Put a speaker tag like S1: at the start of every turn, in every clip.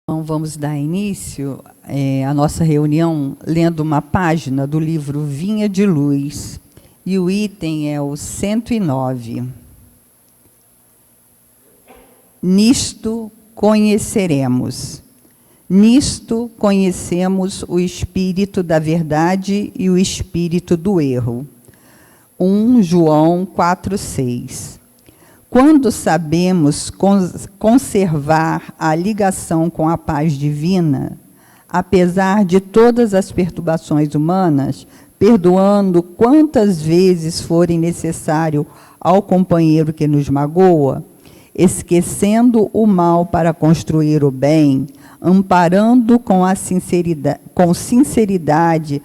S1: Então, vamos dar início à nossa reunião lendo uma página do livro Vinha de Luz, e o item é o 109. Nisto conheceremos. Nisto conhecemos o espírito da verdade e o espírito do erro. 1 João 4,6. Quando sabemos conservar a ligação com a paz divina, apesar de todas as perturbações humanas, perdoando quantas vezes forem necessário ao companheiro que nos magoa, esquecendo o mal para construir o bem, amparando com sinceridade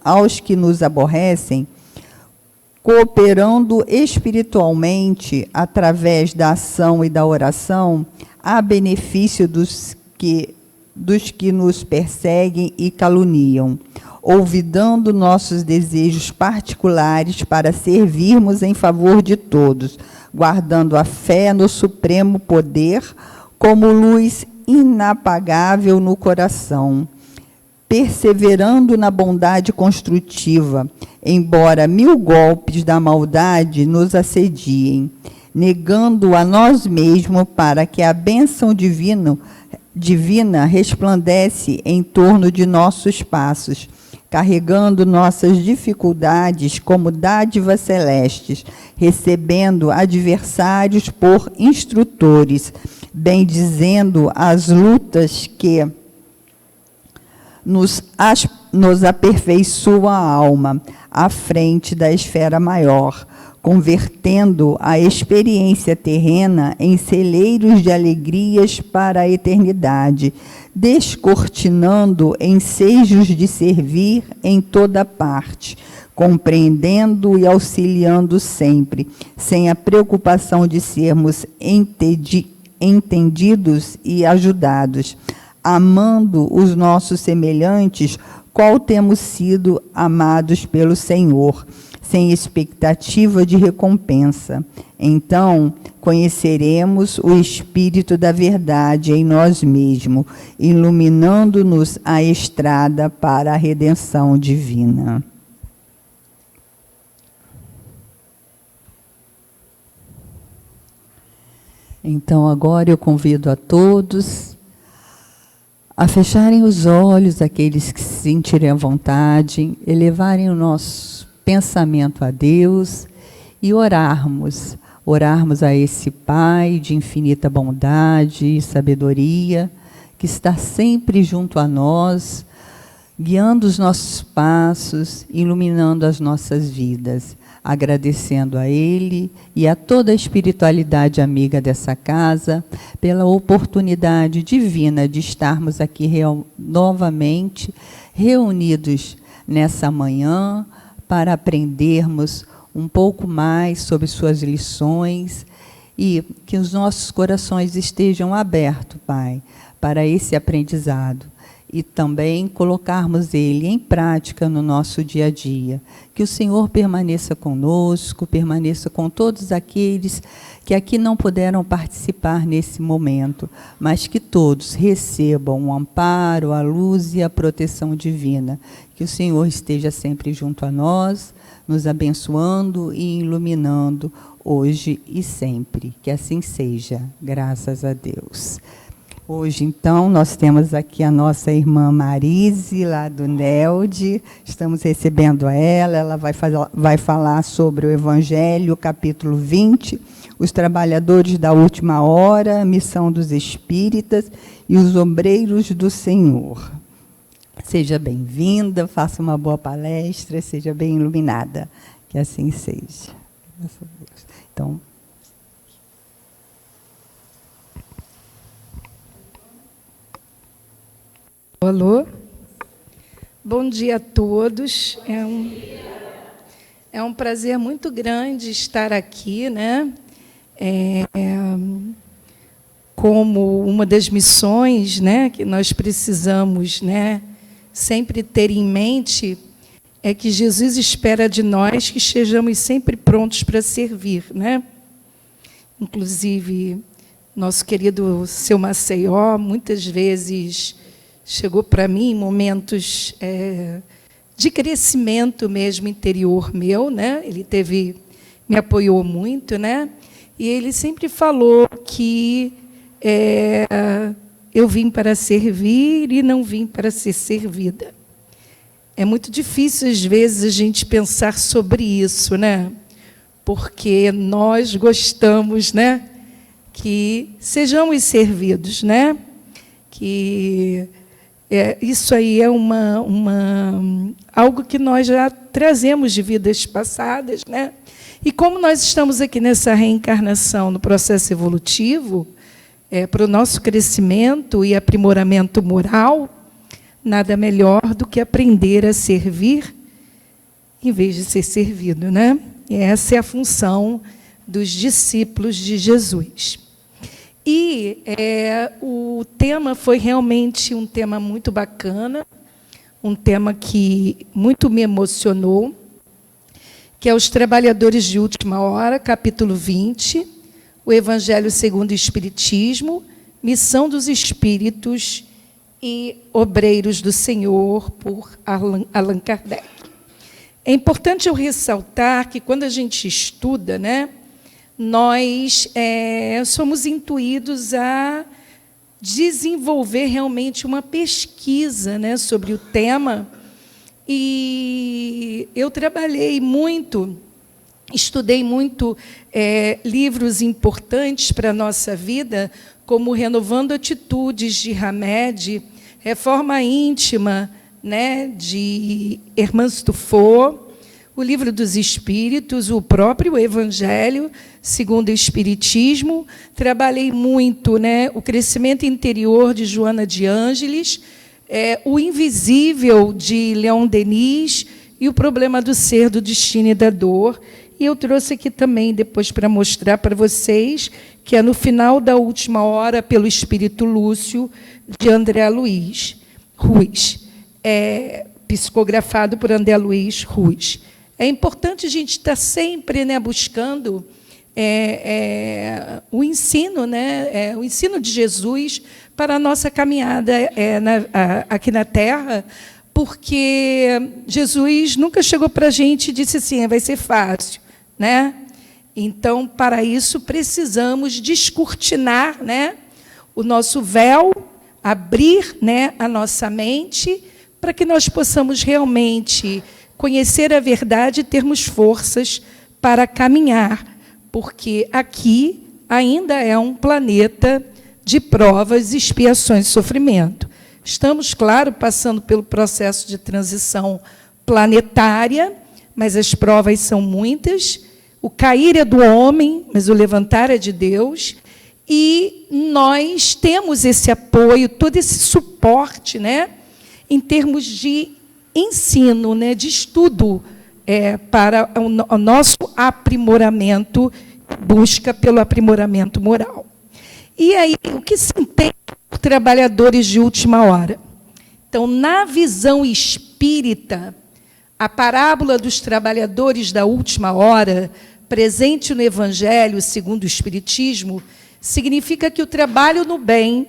S1: aos que nos aborrecem, cooperando espiritualmente através da ação e da oração, a benefício dos que nos perseguem e caluniam, olvidando nossos desejos particulares para servirmos em favor de todos, guardando a fé no supremo poder como luz inapagável no coração, perseverando na bondade construtiva, embora 1000 golpes da maldade nos assediem, negando a nós mesmos para que a bênção divina resplandece em torno de nossos passos, carregando nossas dificuldades como dádivas celestes, recebendo adversários por instrutores, bendizendo as lutas que nos aperfeiçoa a alma, à frente da esfera maior, convertendo a experiência terrena em celeiros de alegrias para a eternidade, descortinando ensejos de servir em toda parte, compreendendo e auxiliando sempre, sem a preocupação de sermos entendidos e ajudados, amando os nossos semelhantes, qual temos sido amados pelo Senhor, sem expectativa de recompensa. Então, conheceremos o Espírito da verdade em nós mesmos, iluminando-nos a estrada para a redenção divina. Então, agora eu convido a todos a fecharem os olhos, aqueles que se sentirem à vontade, elevarem o nosso pensamento a Deus e orarmos a esse Pai de infinita bondade e sabedoria, que está sempre junto a nós, guiando os nossos passos, iluminando as nossas vidas, agradecendo a Ele e a toda a espiritualidade amiga dessa casa pela oportunidade divina de estarmos aqui novamente reunidos nessa manhã para aprendermos um pouco mais sobre suas lições e que os nossos corações estejam abertos, Pai, para esse aprendizado. E também colocarmos ele em prática no nosso dia a dia. Que o Senhor permaneça conosco, permaneça com todos aqueles que aqui não puderam participar nesse momento, mas que todos recebam o amparo, a luz e a proteção divina. Que o Senhor esteja sempre junto a nós, nos abençoando e iluminando hoje e sempre. Que assim seja, graças a Deus. Hoje, então, nós temos aqui a nossa irmã Marise, lá do NELD. Estamos recebendo ela vai falar sobre o Evangelho, capítulo 20, os trabalhadores da última hora, a missão dos espíritas e os obreiros do Senhor. Seja bem-vinda, faça uma boa palestra, seja bem iluminada. Que assim seja. Graças a Deus. Então,
S2: alô? Bom dia a todos. É um prazer muito grande estar aqui, né? Como uma das missões, né, que nós precisamos, né, sempre ter em mente é que Jesus espera de nós que estejamos sempre prontos para servir, né? Inclusive, Nosso querido seu Maceió, muitas vezes chegou para mim em momentos de crescimento mesmo interior meu, né? Ele me apoiou muito, né? E ele sempre falou que eu vim para servir e não vim para ser servida. É muito difícil, às vezes, a gente pensar sobre isso, né? Porque nós gostamos, né, que sejamos servidos, né? Que isso aí é algo que nós já trazemos de vidas passadas, né? E como nós estamos aqui nessa reencarnação, no processo evolutivo, para o nosso crescimento e aprimoramento moral, nada melhor do que aprender a servir em vez de ser servido, né? E essa é a função dos discípulos de Jesus. E o tema foi realmente um tema muito bacana, um tema que muito me emocionou, que é os Trabalhadores de Última Hora, capítulo 20, o Evangelho segundo o Espiritismo, Missão dos Espíritos e Obreiros do Senhor, por Allan Kardec. É importante eu ressaltar que, quando a gente estuda, né, nós somos intuídos a desenvolver realmente uma pesquisa, né, sobre o tema. E eu trabalhei muito, estudei muito livros importantes para a nossa vida, como Renovando Atitudes, de Hamed, Reforma Íntima, né, de Hermance Tufo, o Livro dos Espíritos, o próprio Evangelho segundo o Espiritismo. Trabalhei muito, né, o Crescimento Interior, de Joana de Ângeles, o Invisível, de Leon Denis, e o Problema do Ser, do Destino e da Dor. E eu trouxe aqui também, depois, para mostrar para vocês, que é No Final da Última Hora, pelo Espírito Lúcio, de André Luiz Ruiz, psicografado por André Luiz Ruiz. É importante a gente estar sempre, né, buscando o ensino, né, o ensino de Jesus para a nossa caminhada aqui na Terra, porque Jesus nunca chegou para a gente e disse assim, vai ser fácil, né? Então, para isso, precisamos descortinar, né, o nosso véu, abrir, né, a nossa mente, para que nós possamos realmente conhecer a verdade e termos forças para caminhar, porque aqui ainda é um planeta de provas, expiações e sofrimento. Estamos, claro, passando pelo processo de transição planetária, mas as provas são muitas. O cair é do homem, mas o levantar é de Deus. E nós temos esse apoio, todo esse suporte, né, em termos de ensino, né, de estudo, para o nosso aprimoramento, busca pelo aprimoramento moral. E aí, o que se entende por trabalhadores de última hora? Então, na visão espírita, a parábola dos trabalhadores da última hora, presente no Evangelho segundo o Espiritismo, significa que o trabalho no bem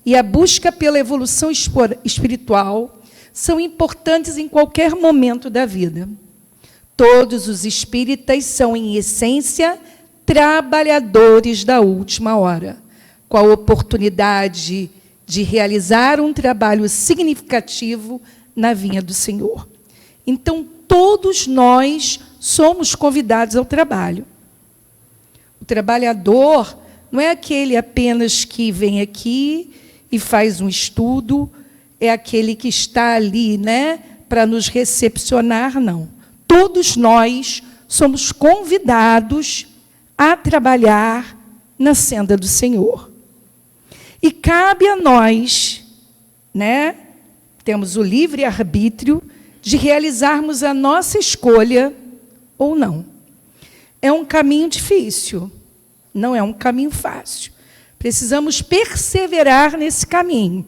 S2: e a busca pela evolução espiritual são importantes em qualquer momento da vida. Todos os espíritas são, em essência, trabalhadores da última hora, com a oportunidade de realizar um trabalho significativo na vinha do Senhor. Então, todos nós somos convidados ao trabalho. O trabalhador não é aquele apenas que vem aqui e faz um estudo, é aquele que está ali, né, para nos recepcionar, não. Todos nós somos convidados a trabalhar na senda do Senhor. E cabe a nós, né, temos o livre-arbítrio de realizarmos a nossa escolha ou não. É um caminho difícil, não é um caminho fácil. Precisamos perseverar nesse caminho.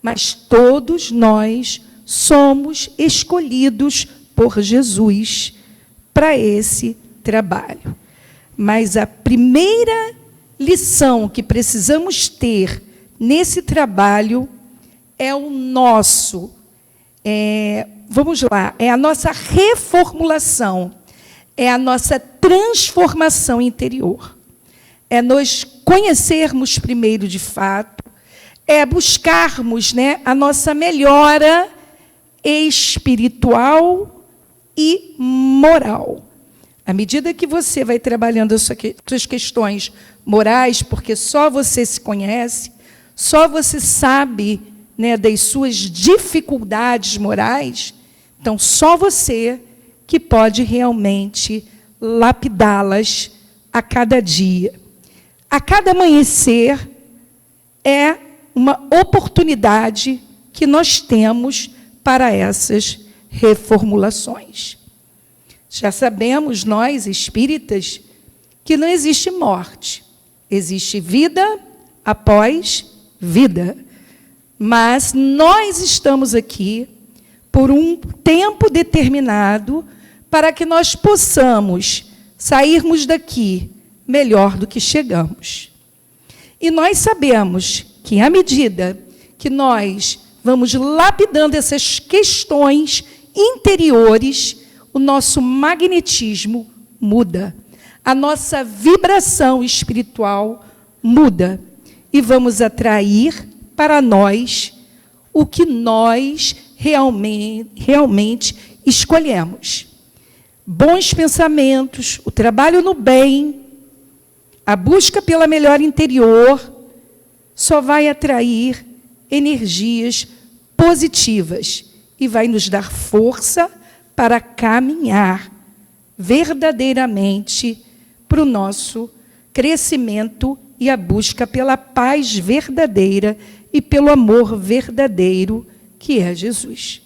S2: Mas todos nós somos escolhidos por Jesus para esse trabalho. Mas a primeira lição que precisamos ter nesse trabalho é o nosso, vamos lá, é a nossa reformulação, é a nossa transformação interior. É nós conhecermos primeiro de fato, é buscarmos, né, a nossa melhora espiritual e moral. À medida que você vai trabalhando as suas questões morais, porque só você se conhece, só você sabe, né, das suas dificuldades morais, então só você que pode realmente lapidá-las a cada dia. A cada amanhecer é uma oportunidade que nós temos para essas reformulações. Já sabemos, nós espíritas, que não existe morte. Existe vida após vida. Mas nós estamos aqui por um tempo determinado para que nós possamos sairmos daqui melhor do que chegamos. E nós sabemos que, à medida que nós vamos lapidando essas questões interiores, o nosso magnetismo muda, a nossa vibração espiritual muda, e vamos atrair para nós o que nós realmente escolhemos. Bons pensamentos, o trabalho no bem, a busca pela melhora interior, só vai atrair energias positivas e vai nos dar força para caminhar verdadeiramente para o nosso crescimento e a busca pela paz verdadeira e pelo amor verdadeiro que é Jesus.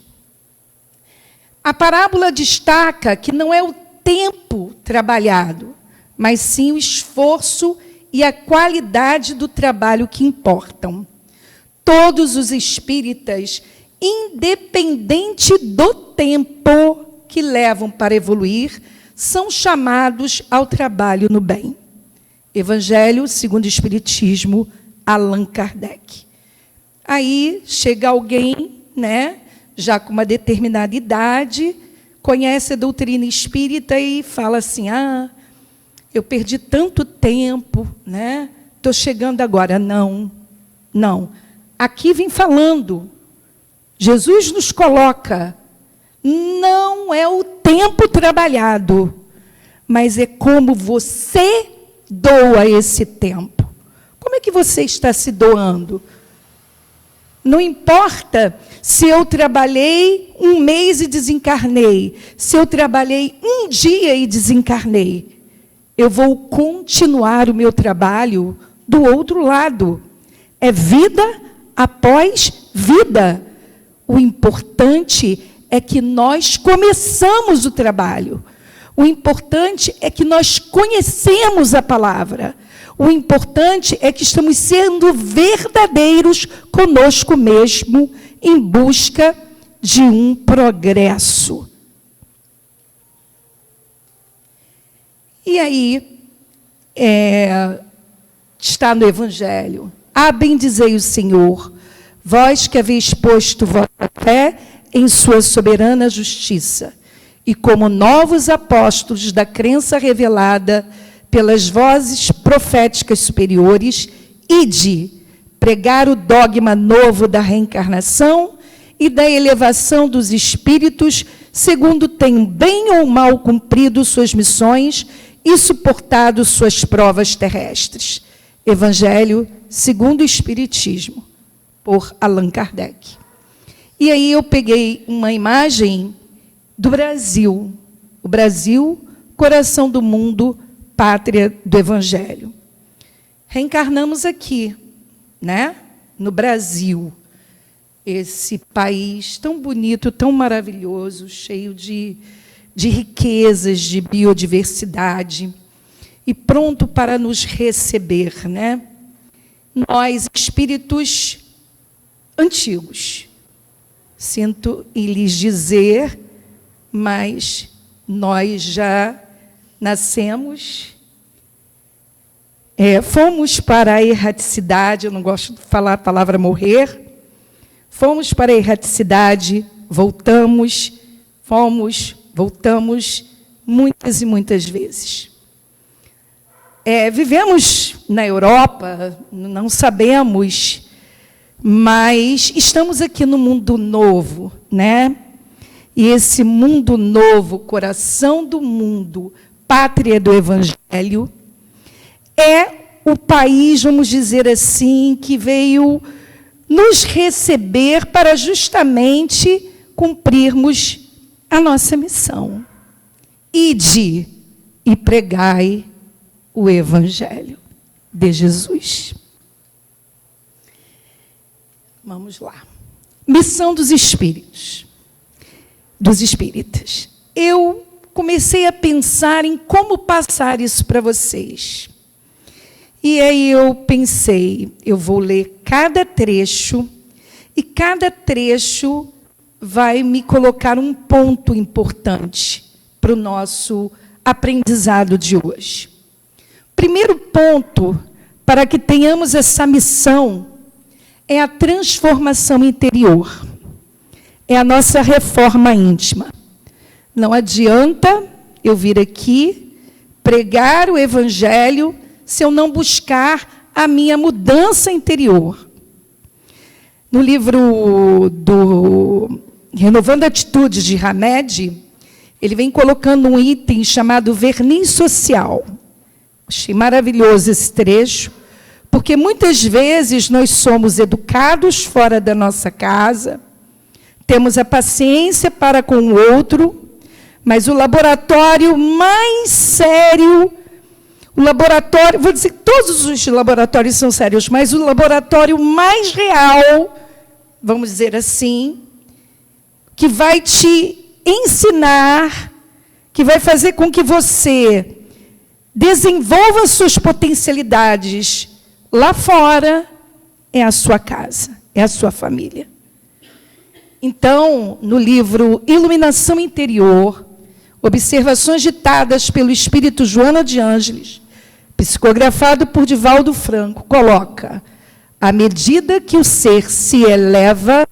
S2: A parábola destaca que não é o tempo trabalhado, mas sim o esforço e a qualidade do trabalho que importam. Todos os espíritas, independente do tempo que levam para evoluir, são chamados ao trabalho no bem. Evangelho segundo o Espiritismo, Allan Kardec. Aí chega alguém, né, já com uma determinada idade, conhece a doutrina espírita e fala assim: eu perdi tanto tempo, né? Estou chegando agora. Não. Aqui vem falando. Jesus nos coloca. Não é o tempo trabalhado, mas é como você doa esse tempo. Como é que você está se doando? Não importa se eu trabalhei um mês e desencarnei, se eu trabalhei um dia e desencarnei. Eu vou continuar o meu trabalho do outro lado. É vida após vida. O importante é que nós começamos o trabalho. O importante é que nós conhecemos a palavra. O importante é que estamos sendo verdadeiros conosco mesmo em busca de um progresso. E aí, está no Evangelho: bendizei o Senhor, vós que haveis posto vossa fé em sua soberana justiça, e como novos apóstolos da crença revelada pelas vozes proféticas superiores, ide pregar o dogma novo da reencarnação e da elevação dos espíritos, segundo tenham bem ou mal cumprido suas missões e suportado suas provas terrestres. Evangelho segundo o Espiritismo, por Allan Kardec. E aí eu peguei uma imagem do Brasil. O Brasil, coração do mundo, pátria do Evangelho. Reencarnamos aqui, né? No Brasil. Esse país tão bonito, tão maravilhoso, cheio de riquezas, de biodiversidade, e pronto para nos receber, né? Nós, espíritos antigos, sinto em lhes dizer, mas nós já nascemos Fomos para a erraticidade, eu não gosto de falar a palavra morrer. Fomos para a erraticidade, voltamos, voltamos muitas e muitas vezes. Vivemos na Europa, não sabemos, mas estamos aqui no mundo novo, né? E esse mundo novo, coração do mundo, pátria do Evangelho, é o país, vamos dizer assim, que veio nos receber para justamente cumprirmos a nossa missão. Ide e pregai o Evangelho de Jesus. Vamos lá. Missão dos espíritos, dos espíritas. Eu comecei a pensar em como passar isso para vocês. E aí eu pensei, eu vou ler cada trecho, e cada trecho vai me colocar um ponto importante para o nosso aprendizado de hoje. Primeiro ponto, para que tenhamos essa missão, é a transformação interior. É a nossa reforma íntima. Não adianta eu vir aqui pregar o Evangelho se eu não buscar a minha mudança interior. No livro do Renovando Atitudes de Hamed, ele vem colocando um item chamado verniz social. Achei maravilhoso esse trecho, porque muitas vezes nós somos educados fora da nossa casa, temos a paciência para com o outro, mas o laboratório mais sério, vou dizer que todos os laboratórios são sérios, mas o laboratório mais real, vamos dizer assim, que vai te ensinar, que vai fazer com que você desenvolva suas potencialidades lá fora, é a sua casa, é a sua família. Então, no livro Iluminação Interior, observações ditadas pelo espírito Joana de Ângeles, psicografado por Divaldo Franco, coloca: à medida que o ser se eleva,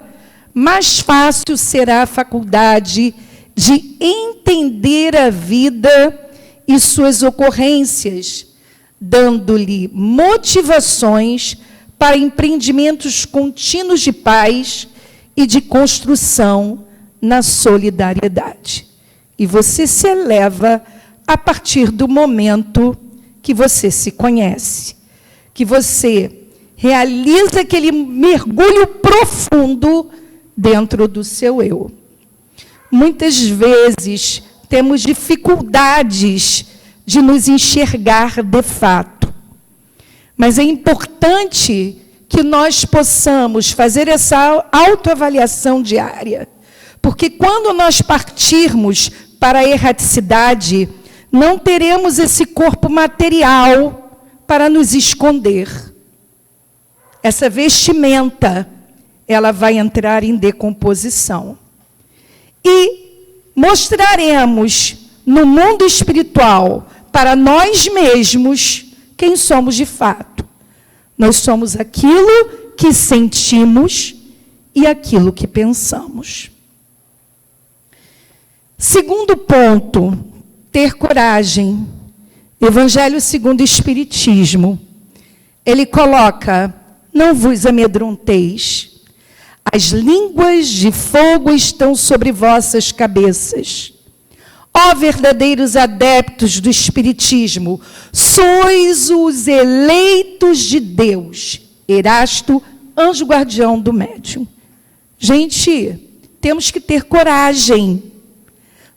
S2: mais fácil será a faculdade de entender a vida e suas ocorrências, dando-lhe motivações para empreendimentos contínuos de paz e de construção na solidariedade. E você se eleva a partir do momento que você se conhece, que você realiza aquele mergulho profundo dentro do seu eu. Muitas vezes temos dificuldades de nos enxergar de fato, mas é importante que nós possamos fazer essa autoavaliação diária, porque quando nós partirmos para a erraticidade, não teremos esse corpo material para nos esconder. Essa vestimenta, ela vai entrar em decomposição. E mostraremos no mundo espiritual, para nós mesmos, quem somos de fato. Nós somos aquilo que sentimos e aquilo que pensamos. Segundo ponto, ter coragem. Evangelho segundo o Espiritismo. Ele coloca: não vos amedronteis. As línguas de fogo estão sobre vossas cabeças. Ó verdadeiros adeptos do Espiritismo, sois os eleitos de Deus. Erasto, anjo guardião do médium. Gente, temos que ter coragem.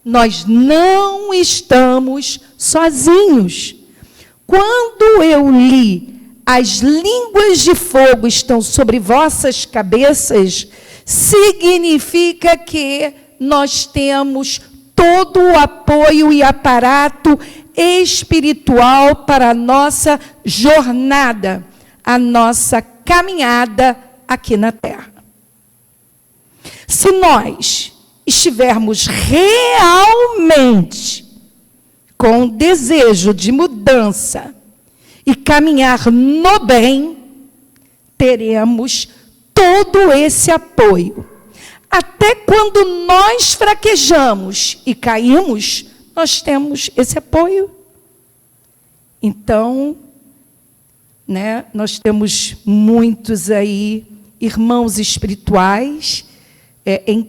S2: Nós não estamos sozinhos. Quando eu li as línguas de fogo estão sobre vossas cabeças, significa que nós temos todo o apoio e aparato espiritual para a nossa jornada, a nossa caminhada aqui na Terra. Se nós estivermos realmente com desejo de mudança e caminhar no bem, teremos todo esse apoio. Até quando nós fraquejamos e caímos, nós temos esse apoio. Então, nós temos muitos aí irmãos espirituais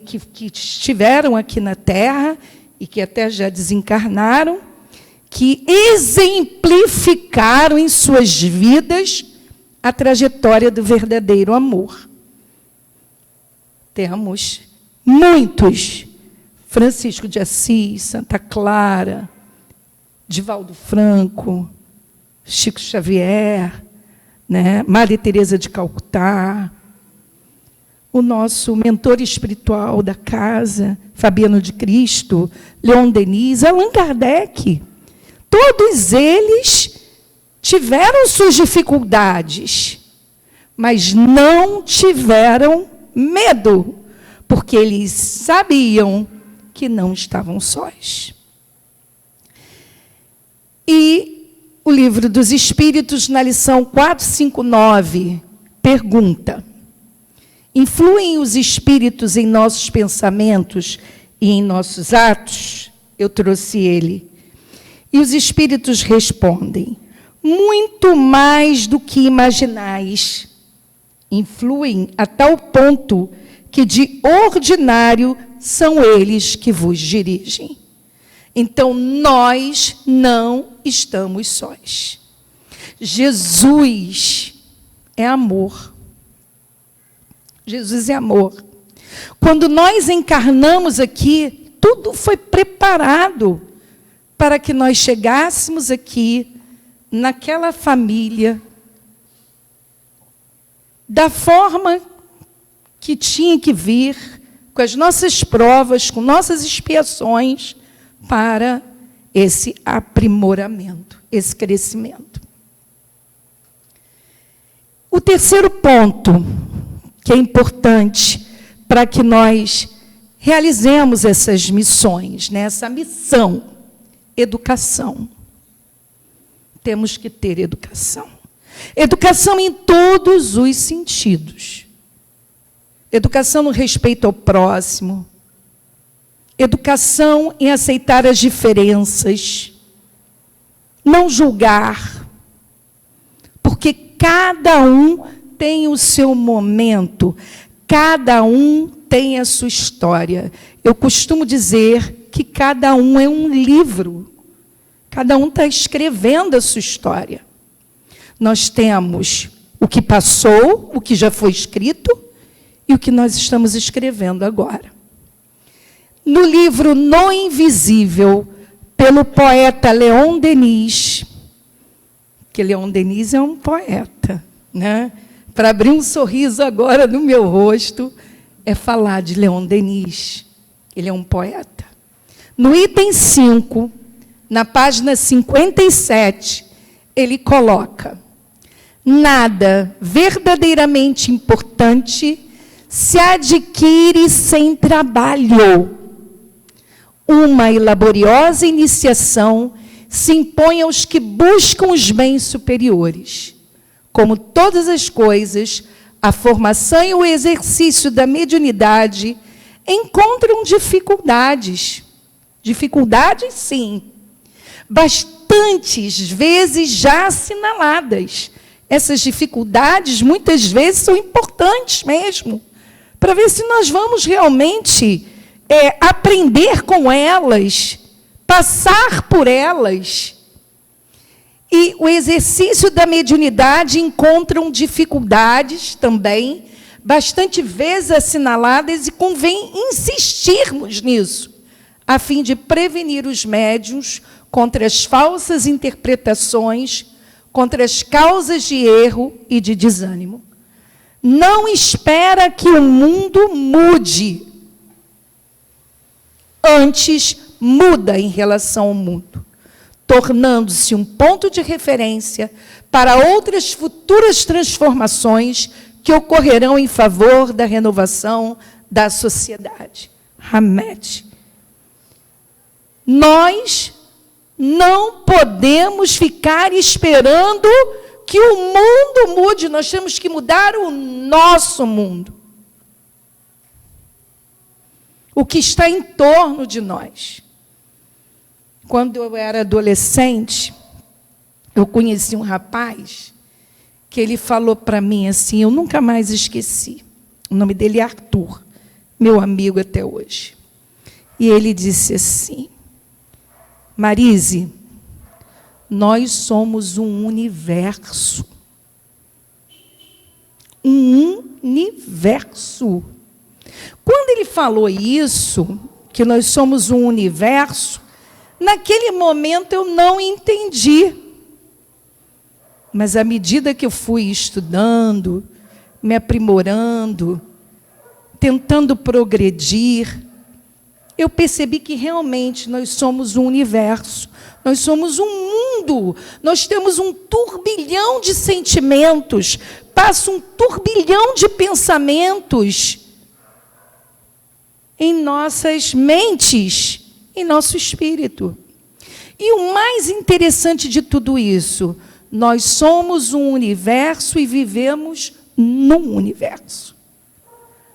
S2: que estiveram aqui na Terra e que até já desencarnaram, que exemplificaram em suas vidas a trajetória do verdadeiro amor. Temos muitos: Francisco de Assis, Santa Clara, Divaldo Franco, Chico Xavier, Maria Teresa de Calcutá, o nosso mentor espiritual da casa, Fabiano de Cristo, Leon Denis, Allan Kardec. Todos eles tiveram suas dificuldades, mas não tiveram medo, porque eles sabiam que não estavam sós. E o Livro dos Espíritos, na lição 459, pergunta: influem os espíritos em nossos pensamentos e em nossos atos? Eu trouxe ele. E os espíritos respondem: muito mais do que imaginais. Influem a tal ponto que de ordinário são eles que vos dirigem. Então, nós não estamos sós. Jesus é amor. Jesus é amor. Quando nós encarnamos aqui, tudo foi preparado para que nós chegássemos aqui, naquela família, da forma que tinha que vir, com as nossas provas, com nossas expiações, para esse aprimoramento, esse crescimento. O terceiro ponto, que é importante para que nós realizemos essas missões, essa missão, educação. Temos que ter educação. Educação em todos os sentidos. Educação no respeito ao próximo. Educação em aceitar as diferenças. Não julgar. Porque cada um tem o seu momento. Cada um tem a sua história. Eu costumo dizer que cada um é um livro. Cada um está escrevendo a sua história. Nós temos o que passou, o que já foi escrito e o que nós estamos escrevendo agora. No livro No Invisível, pelo poeta Leon Denis, que Leon Denis é um poeta, Para abrir um sorriso agora no meu rosto, é falar de Leon Denis. Ele é um poeta. No item 5, na página 57, ele coloca: nada verdadeiramente importante se adquire sem trabalho. Uma e laboriosa iniciação se impõe aos que buscam os bens superiores. Como todas as coisas, a formação e o exercício da mediunidade encontram dificuldades. Dificuldades, sim. Bastantes vezes já assinaladas. Essas dificuldades, muitas vezes, são importantes mesmo, para ver se nós vamos realmente aprender com elas, passar por elas. E o exercício da mediunidade encontram dificuldades também, bastante vezes assinaladas, e convém insistirmos nisso, a fim de prevenir os médiuns contra as falsas interpretações, contra as causas de erro e de desânimo. Não espera que o mundo mude. Antes, muda em relação ao mundo, tornando-se um ponto de referência para outras futuras transformações que ocorrerão em favor da renovação da sociedade. Hamed. Nós Não podemos ficar esperando que o mundo mude, nós temos que mudar o nosso mundo. O que está em torno de nós. Quando eu era adolescente, eu conheci um rapaz que ele falou para mim assim, eu nunca mais esqueci. O nome dele é Arthur, meu amigo até hoje. E ele disse assim, Marise, nós somos um universo. Um universo. Quando ele falou isso, que nós somos um universo, naquele momento eu não entendi. Mas à medida que eu fui estudando, me aprimorando, tentando progredir, eu percebi que realmente nós somos um universo, nós somos um mundo, nós temos um turbilhão de sentimentos, passa um turbilhão de pensamentos em nossas mentes, em nosso espírito. E o mais interessante de tudo isso, nós somos um universo e vivemos num universo.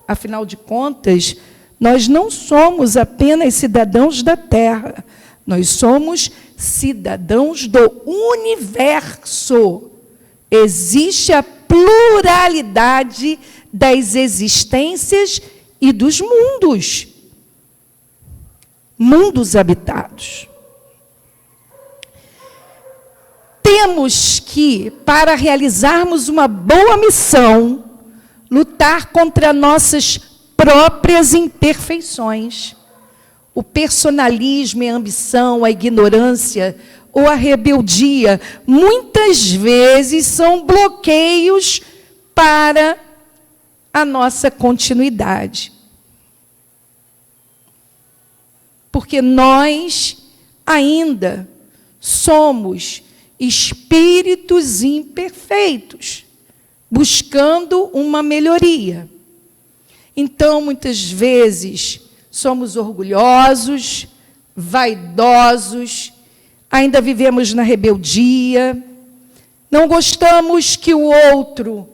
S2: Afinal de contas, nós não somos apenas cidadãos da Terra, nós somos cidadãos do universo. Existe a pluralidade das existências e dos mundos. Mundos habitados. Temos que, para realizarmos uma boa missão, lutar contra nossas próprias imperfeições. O personalismo e a ambição, a ignorância ou a rebeldia, muitas vezes são bloqueios para a nossa continuidade. Porque nós ainda somos espíritos imperfeitos, buscando uma melhoria. Então, muitas vezes, somos orgulhosos, vaidosos, ainda vivemos na rebeldia, não gostamos que o outro,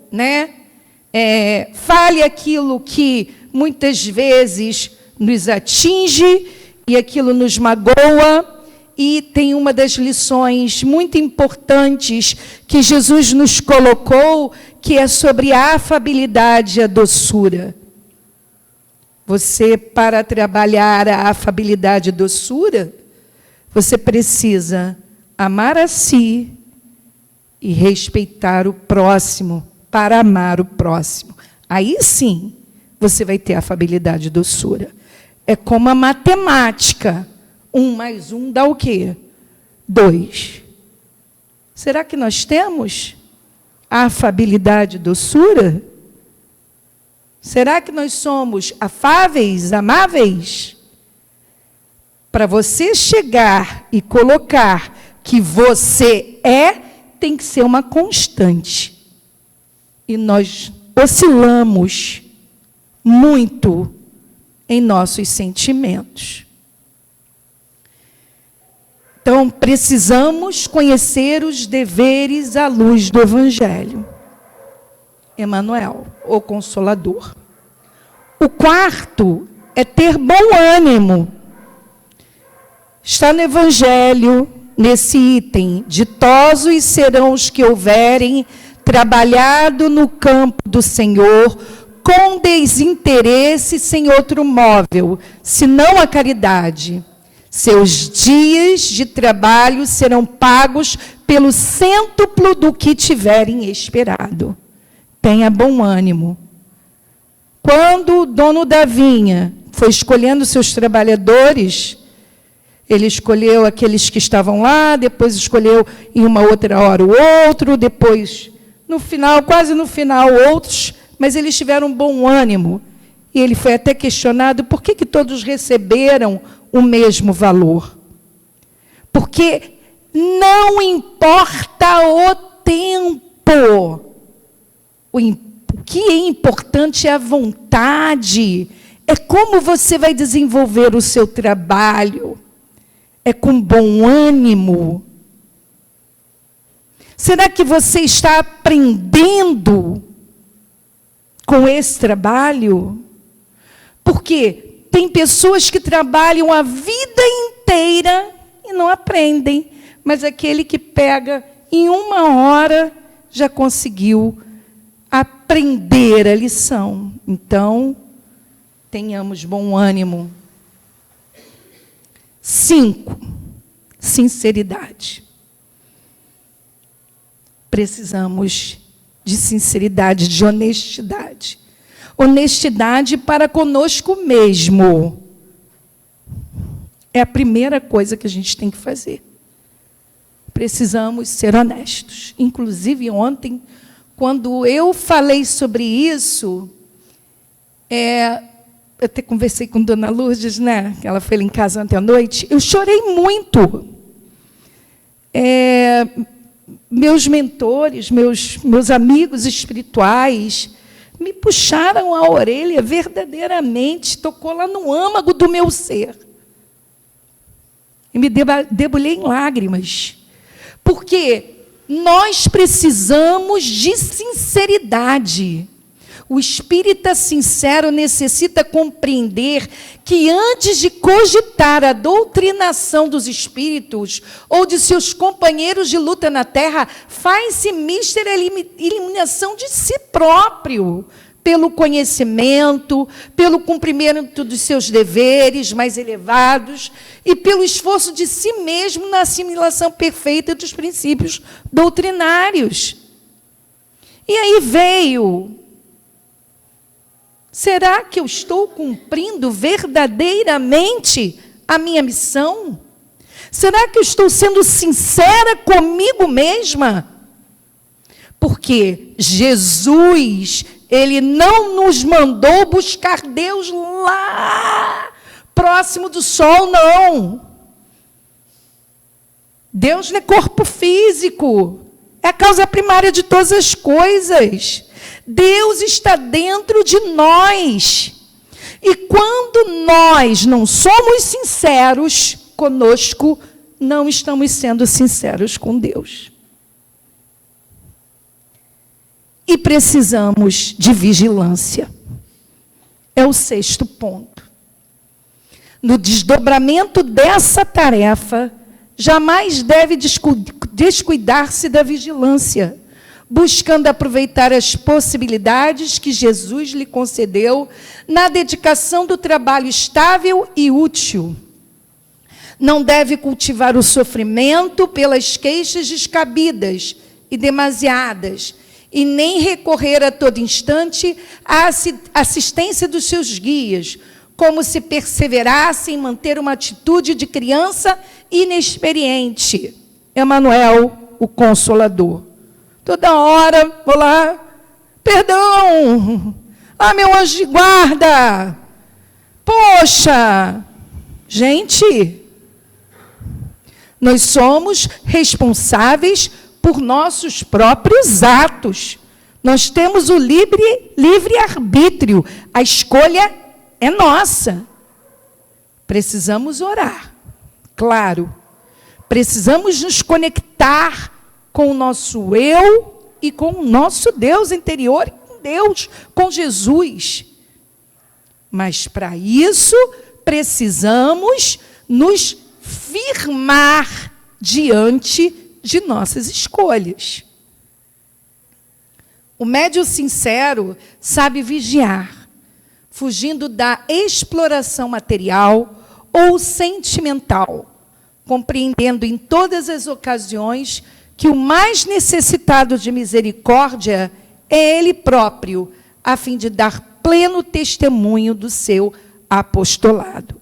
S2: fale aquilo que muitas vezes nos atinge e aquilo nos magoa. E tem uma das lições muito importantes que Jesus nos colocou, que é sobre a afabilidade e a doçura. Você, para trabalhar a afabilidade e doçura, você precisa amar a si e respeitar o próximo, para amar o próximo. Aí sim, você vai ter afabilidade e doçura. É como a matemática. 1 mais 1 dá o quê? 2. Será que nós temos afabilidade e doçura? Será que nós somos afáveis, amáveis? Para você chegar e colocar que você tem que ser uma constante. E nós oscilamos muito em nossos sentimentos. Então, precisamos conhecer os deveres à luz do Evangelho. Emmanuel, o Consolador. O quarto é ter bom ânimo. Está no Evangelho, nesse item. Ditosos serão os que houverem trabalhado no campo do Senhor, com desinteresse, sem outro móvel, senão a caridade. Seus dias de trabalho serão pagos pelo cêntuplo do que tiverem esperado. Tenha bom ânimo. Quando o dono da vinha foi escolhendo seus trabalhadores, ele escolheu aqueles que estavam lá, depois escolheu em uma outra hora o outro, depois, no final, quase no final, outros, mas eles tiveram bom ânimo. E ele foi até questionado por que todos receberam o mesmo valor. Porque não importa o tempo. O que é importante é a vontade. É como você vai desenvolver o seu trabalho. É com bom ânimo? Será que você está aprendendo com esse trabalho? Porque tem pessoas que trabalham a vida inteira e não aprendem, mas aquele que pega em 1 hora já conseguiu aprender a lição. Então, tenhamos bom ânimo. 5, sinceridade. Precisamos de sinceridade, de honestidade. Honestidade para conosco mesmo. É a primeira coisa que a gente tem que fazer. Precisamos ser honestos. Inclusive, ontem, quando eu falei sobre isso, eu até conversei com Dona Lourdes, né? Ela foi lá em casa ontem à noite. Eu chorei muito. Meus mentores, meus amigos espirituais, me puxaram a orelha verdadeiramente, tocou lá no âmago do meu ser. E me debulhei em lágrimas. Porque nós precisamos de sinceridade. O espírita sincero necessita compreender que, antes de cogitar a doutrinação dos espíritos ou de seus companheiros de luta na Terra, faz-se mística eliminação de si próprio, pelo conhecimento, pelo cumprimento dos seus deveres mais elevados e pelo esforço de si mesmo na assimilação perfeita dos princípios doutrinários. E aí veio... Será que eu estou cumprindo verdadeiramente a minha missão? Será que eu estou sendo sincera comigo mesma? Porque Jesus, Ele não nos mandou buscar Deus lá, próximo do sol, não. Deus não é corpo físico, é a causa primária de todas as coisas. Deus está dentro de nós. E quando nós não somos sinceros conosco, não estamos sendo sinceros com Deus. E precisamos de vigilância. É o 6º ponto. No desdobramento dessa tarefa, jamais deve descuidar-se da vigilância, buscando aproveitar as possibilidades que Jesus lhe concedeu na dedicação do trabalho estável e útil. Não deve cultivar o sofrimento pelas queixas descabidas e demasiadas, e nem recorrer a todo instante à assistência dos seus guias, como se perseverasse em manter uma atitude de criança inexperiente. Emmanuel, o Consolador. Toda hora, vou lá, perdão, meu anjo de guarda, poxa, gente, nós somos responsáveis por nossos próprios atos, nós temos o livre-arbítrio, a escolha é nossa, precisamos orar, claro, precisamos nos conectar com o nosso eu e com o nosso Deus interior, com Deus, com Jesus. Mas, para isso, precisamos nos firmar diante de nossas escolhas. O médium sincero sabe vigiar, fugindo da exploração material ou sentimental, compreendendo em todas as ocasiões que o mais necessitado de misericórdia é ele próprio, a fim de dar pleno testemunho do seu apostolado.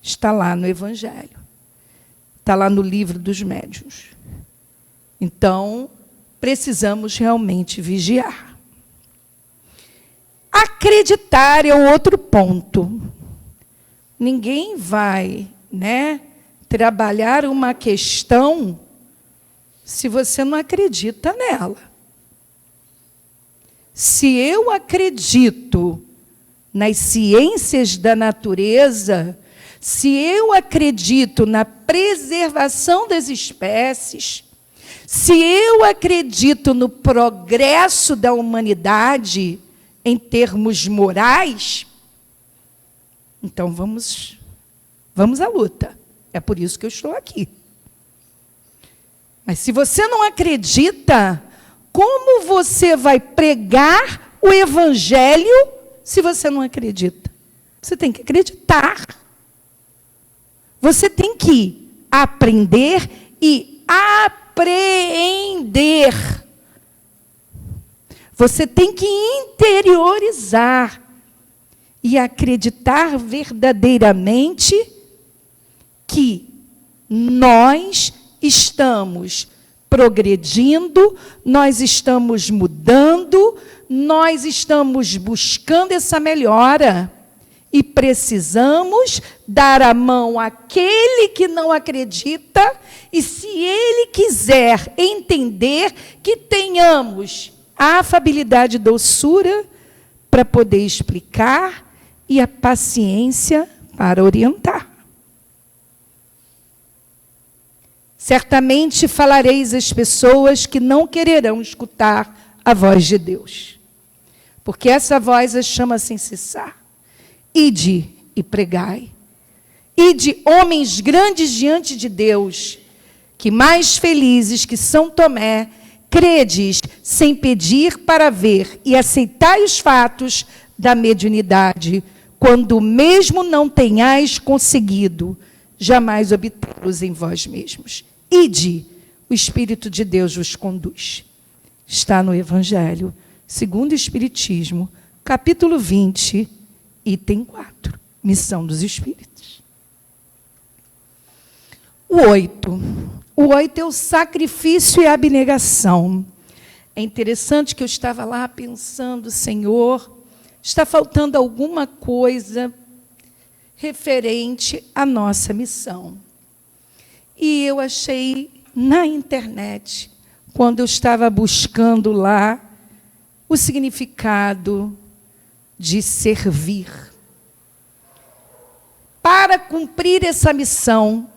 S2: Está lá no Evangelho. Está lá no livro dos médiuns. Então, precisamos realmente vigiar. Acreditar é o outro ponto. Ninguém vai, trabalhar uma questão se você não acredita nela. Se eu acredito nas ciências da natureza, Se eu acredito na preservação das espécies, se eu acredito no progresso da humanidade em termos morais, então vamos à luta. É por isso que eu estou aqui. Mas se você não acredita, como você vai pregar o evangelho se você não acredita? Você tem que acreditar. Você tem que aprender e apreender. Você tem que interiorizar e acreditar verdadeiramente que nós estamos progredindo, nós estamos mudando, nós estamos buscando essa melhora e precisamos dar a mão àquele que não acredita e, se ele quiser entender, que tenhamos a afabilidade e doçura para poder explicar e a paciência para orientar. Certamente falareis às pessoas que não quererão escutar a voz de Deus, porque essa voz as chama a se cessar. Ide e pregai. Ide, homens grandes diante de Deus, que mais felizes que São Tomé, credes sem pedir para ver e aceitai os fatos da mediunidade, quando mesmo não tenhais conseguido jamais obtê-los em vós mesmos. Ide, o Espírito de Deus vos conduz. Está no Evangelho, segundo o Espiritismo, capítulo 20, item 4, missão dos Espíritos. O 8. O 8 é o sacrifício e a abnegação. É interessante que eu estava lá pensando, Senhor, está faltando alguma coisa referente à nossa missão. E eu achei na internet, quando eu estava buscando lá o significado de servir. Para cumprir essa missão,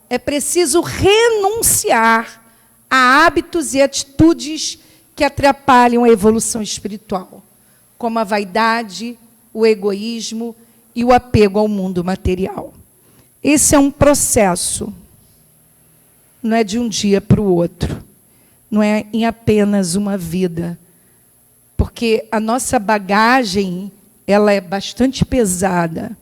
S2: é preciso renunciar a hábitos e atitudes que atrapalham a evolução espiritual, como a vaidade, o egoísmo e o apego ao mundo material. Esse é um processo, não é de um dia para o outro, não é em apenas uma vida, porque a nossa bagagem, ela é bastante pesada.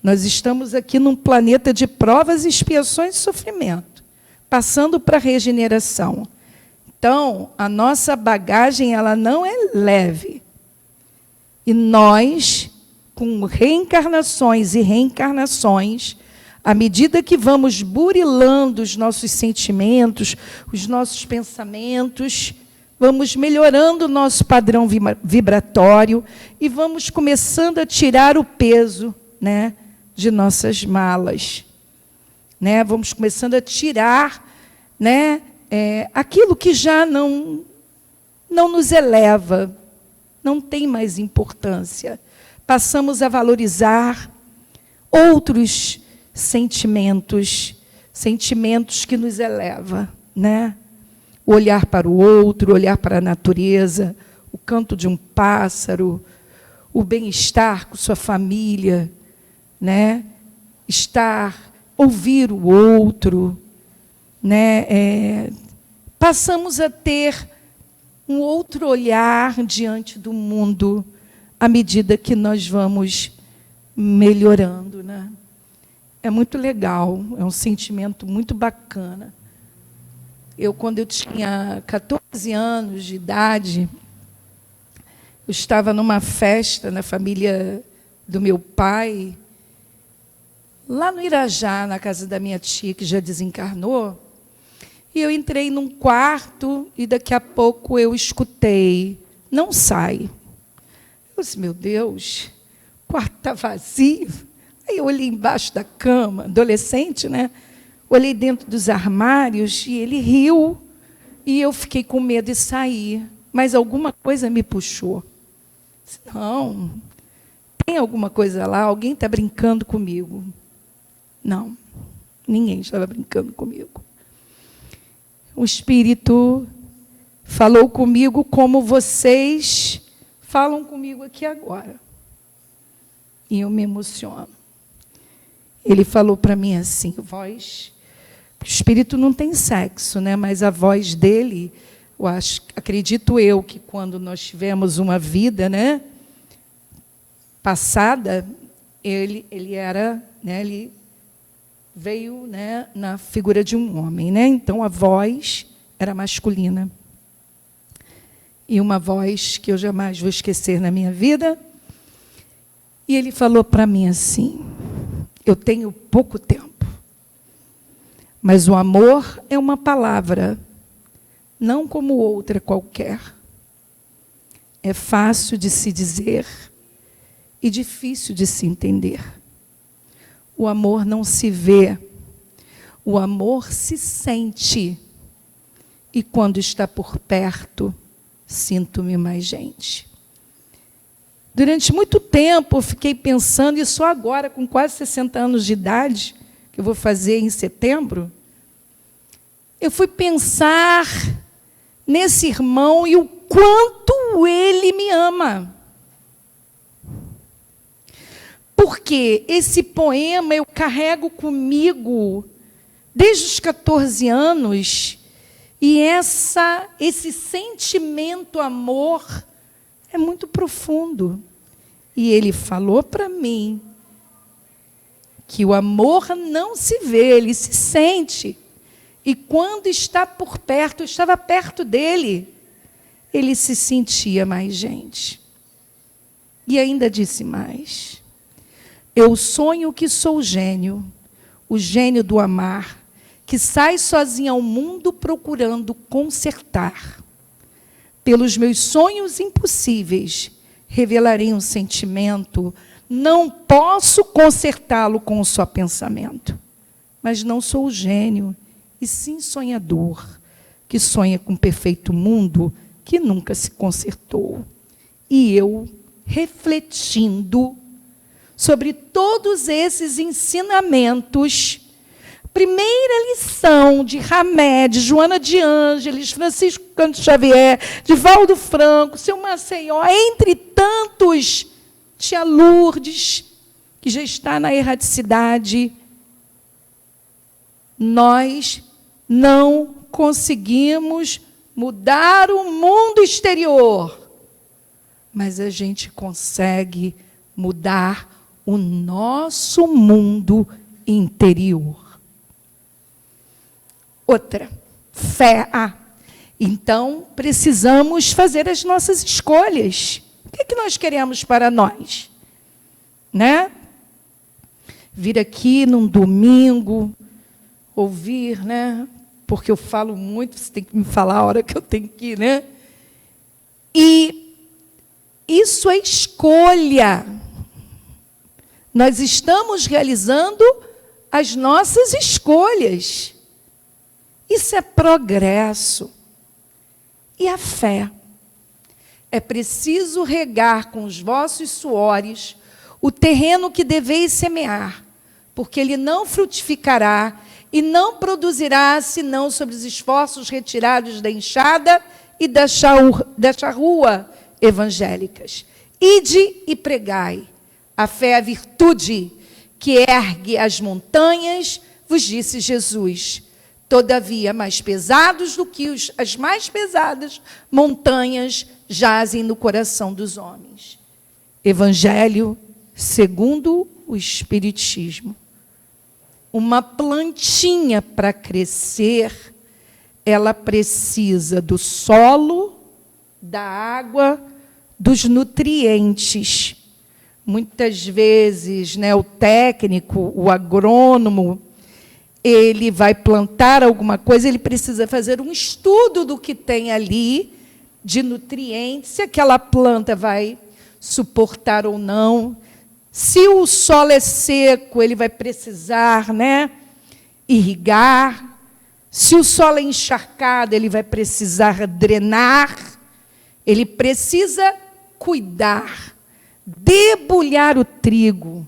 S2: Nós estamos aqui num planeta de provas, expiações e sofrimento, passando para a regeneração. Então, a nossa bagagem, ela não é leve. E nós, com reencarnações e reencarnações, à medida que vamos burilando os nossos sentimentos, os nossos pensamentos, vamos melhorando o nosso padrão vibratório e vamos começando a tirar o peso, né, de nossas malas. Né? Vamos começando a tirar, né, aquilo que já não nos eleva, não tem mais importância. Passamos a valorizar outros sentimentos que nos elevam, né? O olhar para o outro, o olhar para a natureza, o canto de um pássaro, o bem-estar com sua família, né? Ouvir o outro, né? Passamos a ter um outro olhar diante do mundo à medida que nós vamos melhorando, né? É muito legal, é um sentimento muito bacana. Quando eu tinha 14 anos de idade, eu estava numa festa na família do meu pai, lá no Irajá, na casa da minha tia, que já desencarnou, e eu entrei num quarto e daqui a pouco eu escutei, não sai. Eu disse, meu Deus, o quarto está vazio. Aí eu olhei embaixo da cama, adolescente, né? Olhei dentro dos armários e ele riu. E eu fiquei com medo de sair. Mas alguma coisa me puxou. Disse, não, tem tem alguma coisa lá, alguém está brincando comigo. Não, ninguém estava brincando comigo. O Espírito falou comigo como vocês falam comigo aqui agora. E eu me emociono. Ele falou para mim assim, voz... O Espírito não tem sexo, né? Mas a voz dele, acredito eu, que quando nós tivemos uma vida, né, passada, ele era, né, ele veio, né, na figura de um homem, né? Então a voz era masculina. E uma voz que eu jamais vou esquecer na minha vida. E ele falou para mim assim, eu tenho pouco tempo, mas o amor é uma palavra, não como outra qualquer. É fácil de se dizer e difícil de se entender. O amor não se vê, o amor se sente. E quando está por perto, sinto-me mais gente. Durante muito tempo eu fiquei pensando, e só agora, com quase 60 anos de idade, que eu vou fazer em setembro, eu fui pensar nesse irmão e o quanto ele me ama. Porque esse poema eu carrego comigo desde os 14 anos, e esse sentimento, amor, é muito profundo. E ele falou para mim que o amor não se vê, ele se sente. E quando está por perto, eu estava perto dele, ele se sentia mais gente. E ainda disse mais. Eu sonho que sou o gênio do amar, que sai sozinho ao mundo procurando consertar. Pelos meus sonhos impossíveis, revelarei um sentimento, não posso consertá-lo com o só pensamento. Mas não sou o gênio, e sim sonhador, que sonha com um perfeito mundo que nunca se consertou. E eu, refletindo sobre todos esses ensinamentos, primeira lição de Ramé, de Joana de Ângeles, Francisco Cândido Xavier, de Valdo Franco, seu Maceió, entre tantos, tia Lourdes, que já está na erraticidade, nós não conseguimos mudar o mundo exterior, mas a gente consegue mudar o nosso mundo interior. Outra, fé. Então, precisamos fazer as nossas escolhas. O que é que nós queremos para nós? Né? Vir aqui num domingo, ouvir, né? Porque eu falo muito, você tem que me falar a hora que eu tenho que ir, né? E isso é escolha. Nós estamos realizando as nossas escolhas. Isso é progresso. E a fé? É preciso regar com os vossos suores o terreno que deveis semear, porque ele não frutificará e não produzirá, senão sobre os esforços retirados da enxada e da charrua evangélicas. Ide e pregai. A fé é a virtude que ergue as montanhas, vos disse Jesus. Todavia, mais pesados do que as mais pesadas montanhas jazem no coração dos homens. Evangelho segundo o Espiritismo. Uma plantinha, para crescer, ela precisa do solo, da água, dos nutrientes. Muitas vezes, né, o técnico, o agrônomo, ele vai plantar alguma coisa, ele precisa fazer um estudo do que tem ali de nutrientes, se aquela planta vai suportar ou não. Se o solo é seco, ele vai precisar, né, irrigar. Se o solo é encharcado, ele vai precisar drenar. Ele precisa cuidar debulhar o trigo,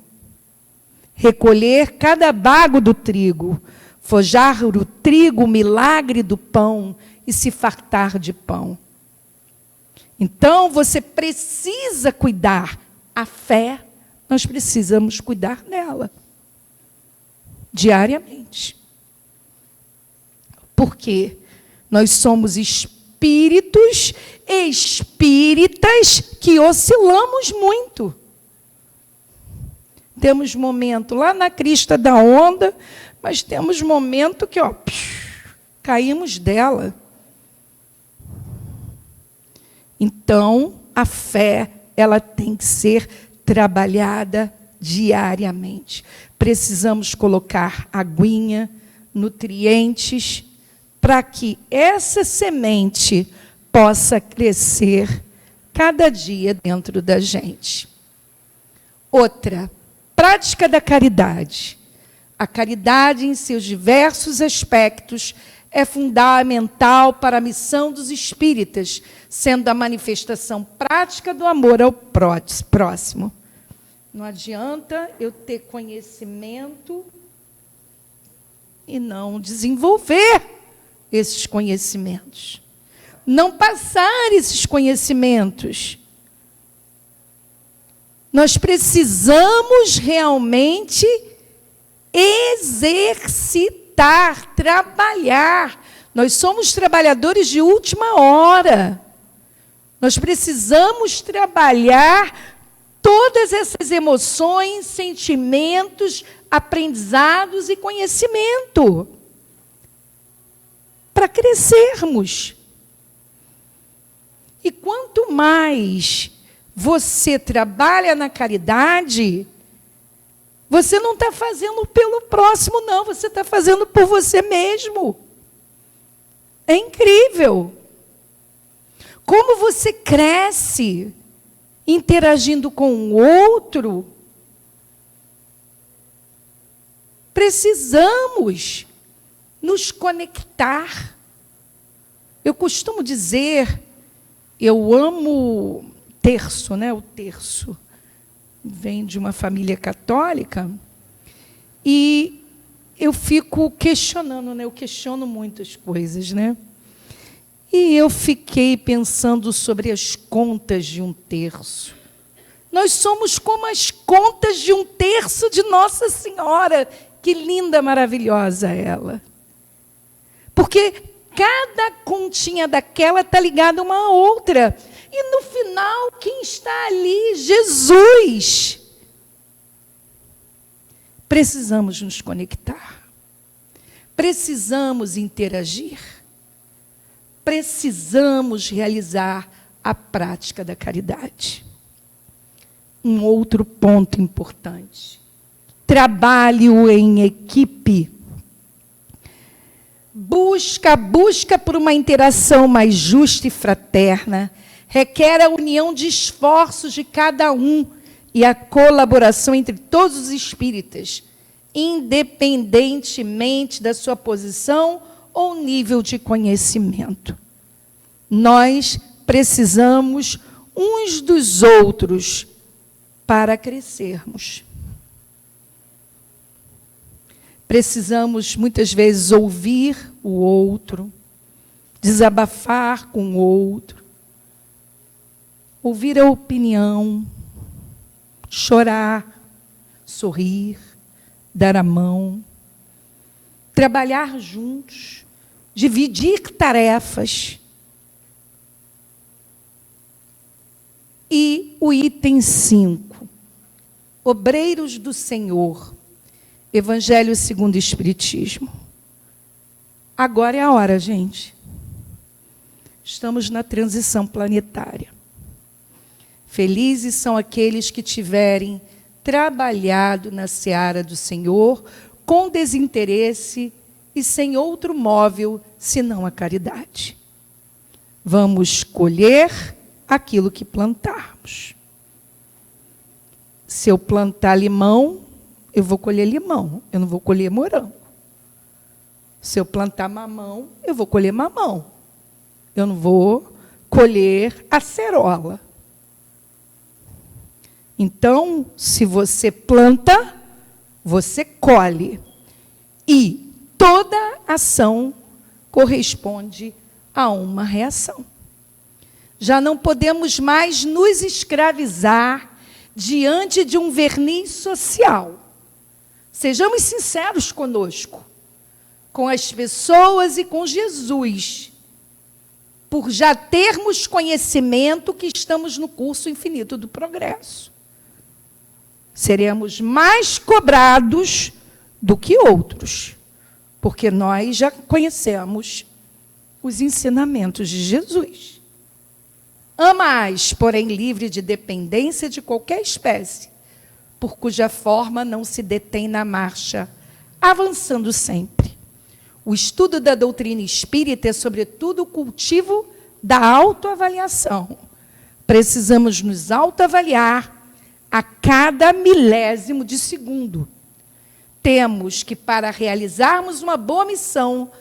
S2: recolher cada bago do trigo, forjar o trigo, o milagre do pão e se fartar de pão. Então, você precisa cuidar. A fé, nós precisamos cuidar dela diariamente. Porque nós somos espíritos espíritas que oscilamos muito. Temos momento lá na crista da onda, mas temos momento que caímos dela. Então, a fé, ela tem que ser trabalhada diariamente. Precisamos colocar aguinha, nutrientes, para que essa semente possa crescer cada dia dentro da gente. Outra, prática da caridade. A caridade, em seus diversos aspectos, é fundamental para a missão dos espíritas, sendo a manifestação prática do amor ao próximo. Não adianta eu ter conhecimento e não desenvolver esses conhecimentos. Não passar esses conhecimentos. Nós precisamos realmente exercitar, trabalhar. Nós somos trabalhadores de última hora. Nós precisamos trabalhar todas essas emoções, sentimentos, aprendizados e conhecimento para crescermos. E quanto mais você trabalha na caridade, você não está fazendo pelo próximo, não. Você está fazendo por você mesmo. É incrível. Como você cresce interagindo com o outro. Precisamos nos conectar. Eu costumo dizer, eu amo terço, né? O terço vem de uma família católica, e eu fico questionando, né? Eu questiono muitas coisas, né? E eu fiquei pensando sobre as contas de um terço. Nós somos como as contas de um terço de Nossa Senhora. Que linda, maravilhosa ela. Porque cada continha daquela está ligada a uma outra. E no final, quem está ali? Jesus. Precisamos nos conectar. Precisamos interagir. Precisamos realizar a prática da caridade. Um outro ponto importante. Trabalho em equipe. Busca por uma interação mais justa e fraterna requer a união de esforços de cada um e a colaboração entre todos os espíritas, independentemente da sua posição ou nível de conhecimento. Nós precisamos uns dos outros para crescermos. Precisamos, muitas vezes, ouvir o outro, desabafar com o outro, ouvir a opinião, chorar, sorrir, dar a mão, trabalhar juntos, dividir tarefas. E o item 5, obreiros do Senhor, Evangelho segundo o Espiritismo. Agora é a hora, gente. Estamos na transição planetária. Felizes são aqueles que tiverem trabalhado na seara do Senhor com desinteresse e sem outro móvel senão a caridade. Vamos colher aquilo que plantarmos. Se eu plantar limão, eu vou colher limão, eu não vou colher morango. Se eu plantar mamão, eu vou colher mamão. Eu não vou colher acerola. Então, se você planta, você colhe. E toda ação corresponde a uma reação. Já não podemos mais nos escravizar diante de um verniz social. Sejamos sinceros conosco, com as pessoas e com Jesus, por já termos conhecimento que estamos no curso infinito do progresso. Seremos mais cobrados do que outros, porque nós já conhecemos os ensinamentos de Jesus. Amais, porém, livre de dependência de qualquer espécie, por cuja forma não se detém na marcha, avançando sempre. O estudo da doutrina espírita é, sobretudo, o cultivo da autoavaliação. Precisamos nos autoavaliar a cada milésimo de segundo. Temos que, para realizarmos uma boa missão,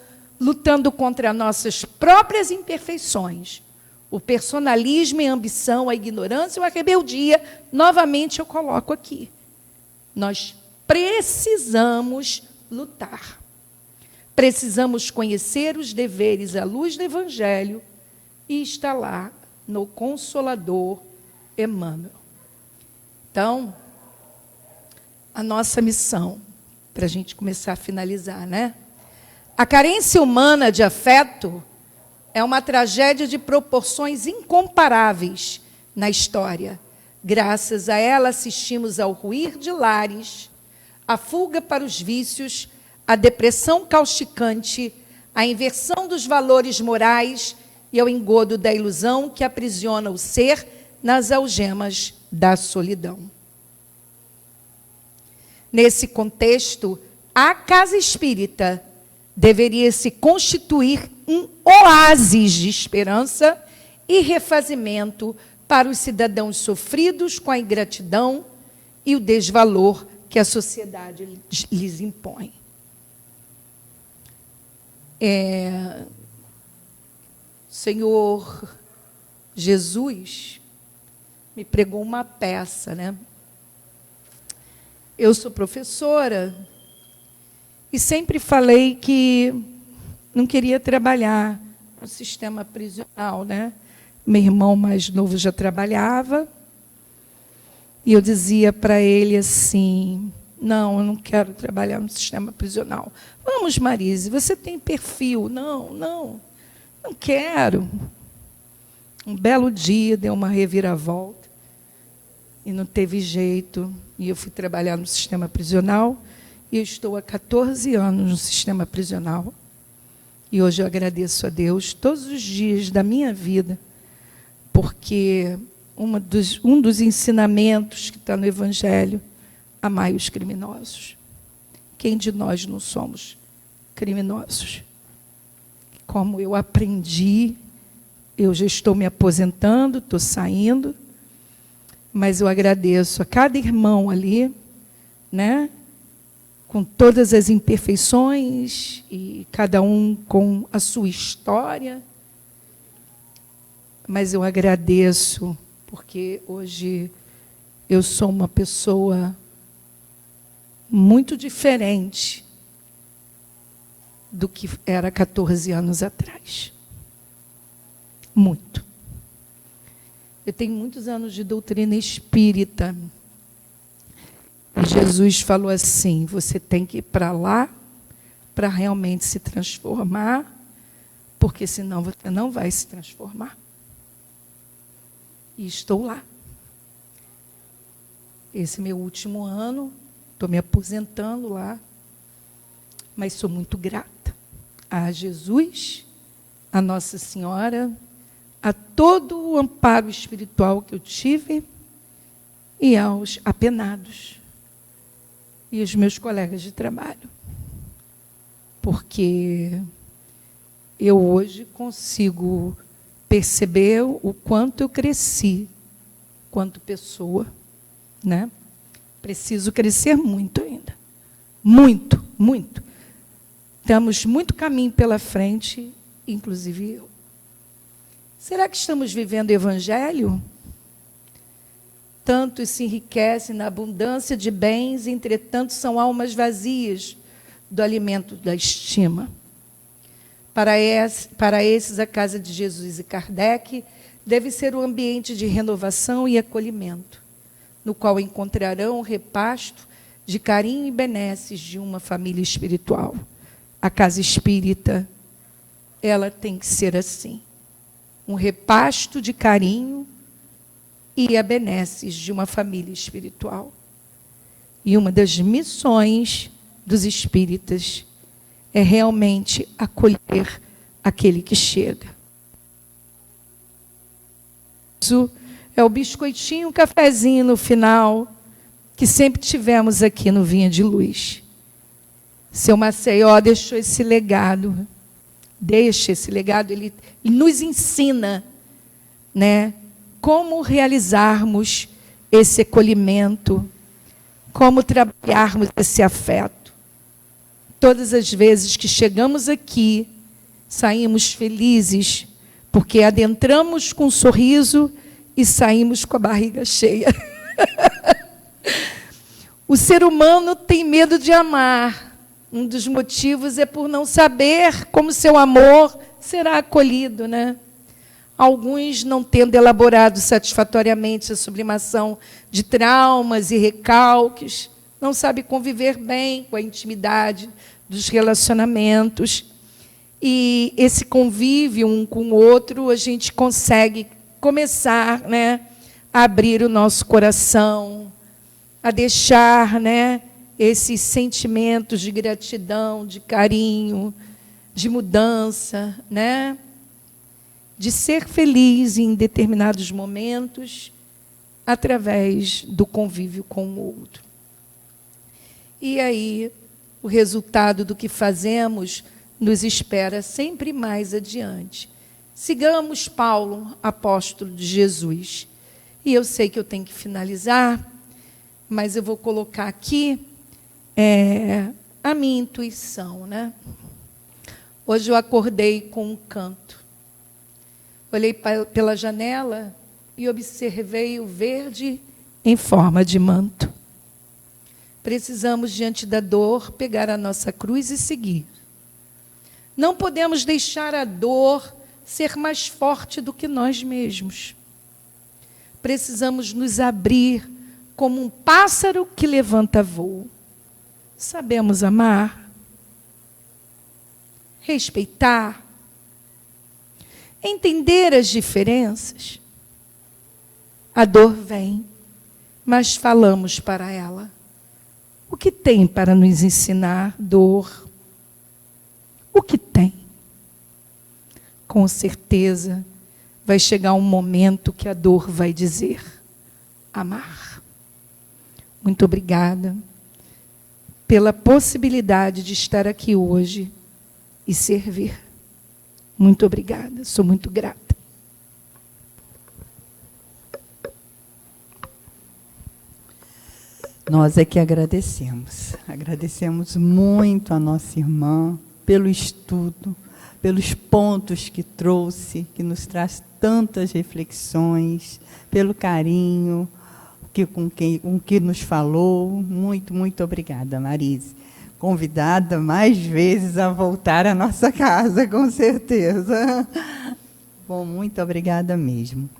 S2: lutando contra nossas próprias imperfeições, o personalismo e a ambição, a ignorância ou a rebeldia, novamente eu coloco aqui. Nós precisamos lutar. Precisamos conhecer os deveres à luz do Evangelho e estar lá no Consolador Emmanuel. Então, a nossa missão, para a gente começar a finalizar, né? A carência humana de afeto é uma tragédia de proporções incomparáveis na história. Graças a ela, assistimos ao ruir de lares, à fuga para os vícios, à depressão causticante, à inversão dos valores morais e ao engodo da ilusão que aprisiona o ser nas algemas da solidão. Nesse contexto, a casa espírita deveria se constituir um oásis de esperança e refazimento para os cidadãos sofridos com a ingratidão e o desvalor que a sociedade lhes impõe. Senhor Jesus me pregou uma peça, né? Eu sou professora e sempre falei que não queria trabalhar no sistema prisional, né? Meu irmão mais novo já trabalhava e eu dizia para ele assim: não, eu não quero trabalhar no sistema prisional. Vamos, Marise, você tem perfil. Não quero. Um belo dia deu uma reviravolta e não teve jeito. E eu fui trabalhar no sistema prisional e eu estou há 14 anos no sistema prisional. E hoje eu agradeço a Deus todos os dias da minha vida, porque um dos ensinamentos que está no Evangelho: amai os criminosos. Quem de nós não somos criminosos? Como eu aprendi, eu já estou me aposentando, estou saindo, mas eu agradeço a cada irmão ali, né, com todas as imperfeições, e cada um com a sua história. Mas eu agradeço, porque hoje eu sou uma pessoa muito diferente do que era 14 anos atrás. Muito. Eu tenho muitos anos de doutrina espírita. E Jesus falou assim: você tem que ir para lá para realmente se transformar, porque senão você não vai se transformar. E estou lá. Esse é meu último ano, estou me aposentando lá, mas sou muito grata a Jesus, a Nossa Senhora, a todo o amparo espiritual que eu tive e aos apenados e os meus colegas de trabalho. Porque eu hoje consigo perceber o quanto eu cresci quanto pessoa, né? Preciso crescer muito ainda. Muito, muito. Temos muito caminho pela frente, inclusive eu. Será que estamos vivendo o Evangelho? tantos se enriquecem na abundância de bens, entretanto são almas vazias do alimento da estima. Para esses, a casa de Jesus e Kardec deve ser um ambiente de renovação e acolhimento, no qual encontrarão o repasto de carinho e benesses de uma família espiritual. A casa espírita, ela tem que ser assim, um repasto de carinho e a benesses de uma família espiritual. E uma das missões dos espíritas é realmente acolher aquele que chega. Isso é o biscoitinho, o cafezinho no final, que sempre tivemos aqui no Vinha de Luz. Seu Maceió deixou esse legado. Deixa esse legado, ele nos ensina, né, como realizarmos esse acolhimento, como trabalharmos esse afeto. Todas as vezes que chegamos aqui, saímos felizes, porque adentramos com um sorriso e saímos com a barriga cheia. O ser humano tem medo de amar. Um dos motivos é por não saber como seu amor será acolhido, né? Alguns, não tendo elaborado satisfatoriamente a sublimação de traumas e recalques, não sabem conviver bem com a intimidade dos relacionamentos. E esse convívio um com o outro, a gente consegue começar, né, a abrir o nosso coração, a deixar, né, esses sentimentos de gratidão, de carinho, de mudança, né, de ser feliz em determinados momentos através do convívio com o outro. E aí, o resultado do que fazemos nos espera sempre mais adiante. Sigamos Paulo, apóstolo de Jesus. E eu sei que eu tenho que finalizar, mas eu vou colocar aqui a minha intuição, né? Hoje eu acordei com um canto. Olhei pela janela e observei o verde em forma de manto. Precisamos, diante da dor, pegar a nossa cruz e seguir. Não podemos deixar a dor ser mais forte do que nós mesmos. Precisamos nos abrir como um pássaro que levanta voo. Sabemos amar, respeitar, entender as diferenças. A dor vem, mas falamos para ela. O que tem para nos ensinar dor? O que tem? Com certeza vai chegar um momento que a dor vai dizer: amar. Muito obrigada pela possibilidade de estar aqui hoje e servir. Muito obrigada, sou muito grata.
S1: Nós é que agradecemos. Agradecemos muito a nossa irmã pelo estudo, pelos pontos que trouxe, que nos traz tantas reflexões, pelo carinho com que nos falou. Muito, muito obrigada, Marise. Convidada mais vezes a voltar à nossa casa, com certeza. Bom, muito obrigada mesmo.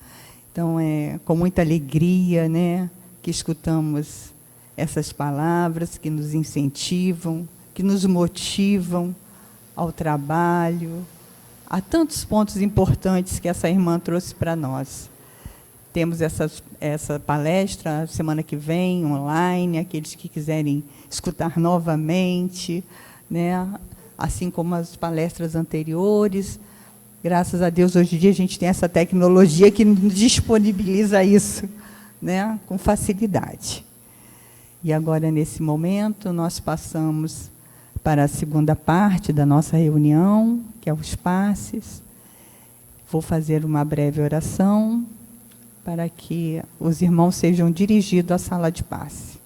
S1: Então, é com muita alegria, né, que escutamos essas palavras que nos incentivam, que nos motivam ao trabalho, a tantos pontos importantes que essa irmã trouxe para nós. Temos essa palestra semana que vem, online, aqueles que quiserem escutar novamente, né? Assim como as palestras anteriores. Graças a Deus, hoje em dia, a gente tem essa tecnologia que nos disponibiliza isso, né? Com facilidade. E agora, nesse momento, nós passamos para a segunda parte da nossa reunião, que é os passes. Vou fazer uma breve oração para que os irmãos sejam dirigidos à sala de passe.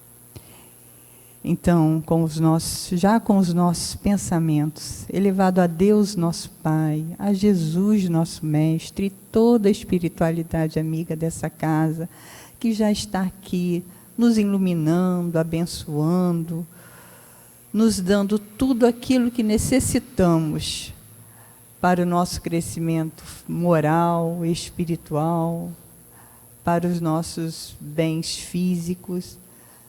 S1: Então, com os nossos pensamentos, elevado a Deus, nosso Pai, a Jesus, nosso Mestre, e toda a espiritualidade amiga dessa casa, que já está aqui, nos iluminando, abençoando, nos dando tudo aquilo que necessitamos para o nosso crescimento moral, espiritual, para os nossos bens físicos.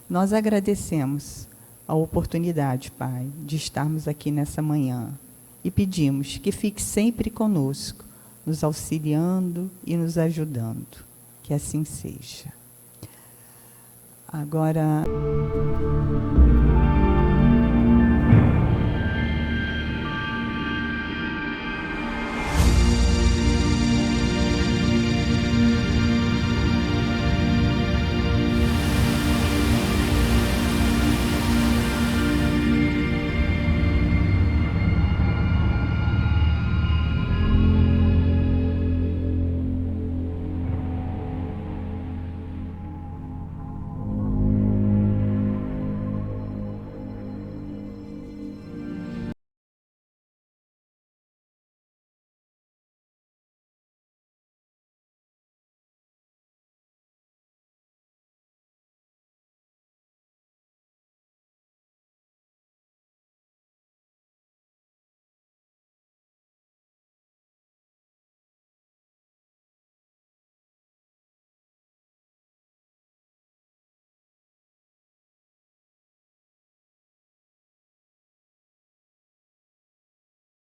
S1: Nós agradecemos a oportunidade, Pai, de estarmos aqui nessa manhã e pedimos que fique sempre conosco, nos auxiliando e nos ajudando. Que assim seja. Agora...